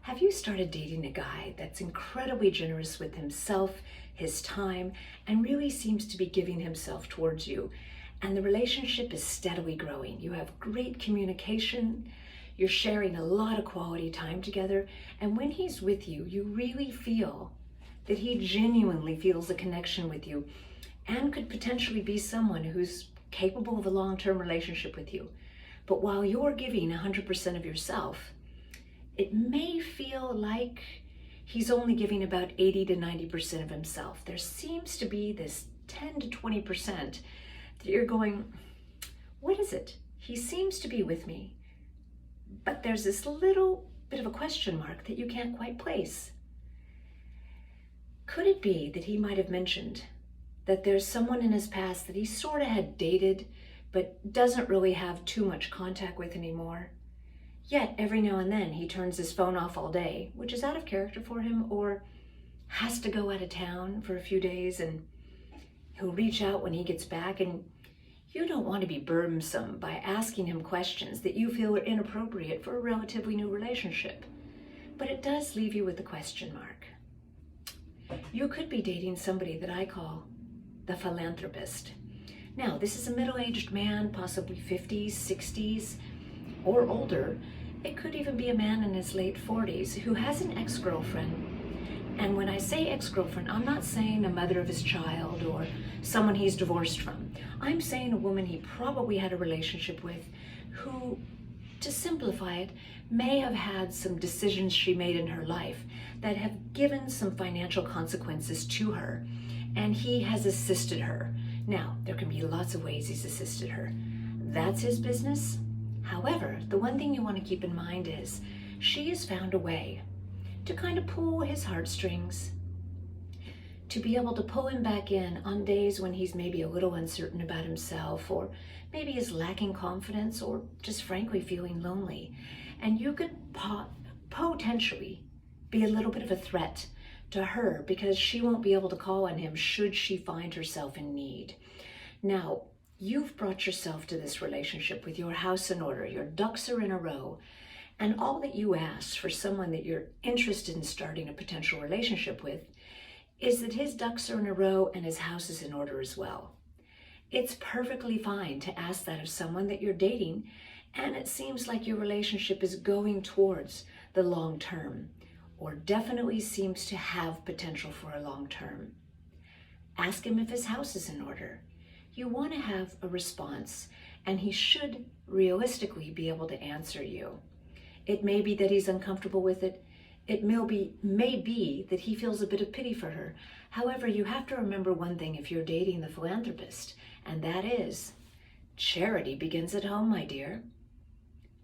Have you started dating a guy that's incredibly generous with himself, his time, and really seems to be giving himself towards you? And the relationship is steadily growing. You have great communication, you're sharing a lot of quality time together, and when he's with you, you really feel that he genuinely feels a connection with you and could potentially be someone who's capable of a long-term relationship with you. But while you're giving 100% of yourself, it may feel like he's only giving about 80 to 90% of himself. There seems to be this 10 to 20% that you're going, what is it? He seems to be with me, but there's this little bit of a question mark that you can't quite place. Could it be that he might have mentioned that there's someone in his past that he sort of had dated, but doesn't really have too much contact with anymore? Yet every now and then he turns his phone off all day, which is out of character for him, or has to go out of town for a few days, and he'll reach out when he gets back, and you don't want to be burdensome by asking him questions that you feel are inappropriate for a relatively new relationship. But it does leave you with a question mark. You could be dating somebody that I call the Philanthropist. Now, this is a middle-aged man, possibly 50s, 60s, or older. It could even be a man in his late 40s who has an ex-girlfriend. And when I say ex-girlfriend, I'm not saying a mother of his child or someone he's divorced from. I'm saying a woman he probably had a relationship with who, to simplify it, may have had some decisions she made in her life that have given some financial consequences to her, and he has assisted her. Now, there can be lots of ways he's assisted her. That's his business. However, the one thing you want to keep in mind is she has found a way to kind of pull his heartstrings, to be able to pull him back in on days when he's maybe a little uncertain about himself, or maybe is lacking confidence, or just frankly feeling lonely. And you could potentially be a little bit of a threat to her because she won't be able to call on him should she find herself in need. Now, you've brought yourself to this relationship with your house in order, your ducks are in a row, and all that you ask for someone that you're interested in starting a potential relationship with is that his ducks are in a row and his house is in order as well. It's perfectly fine to ask that of someone that you're dating, and it seems like your relationship is going towards the long term, or definitely seems to have potential for a long term. Ask him if his house is in order. You want to have a response, and he should realistically be able to answer you. It may be that he's uncomfortable with it. It may be that he feels a bit of pity for her. However, you have to remember one thing if you're dating the Philanthropist, and that is, charity begins at home, my dear.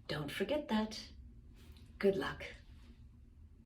Don't forget that. Good luck.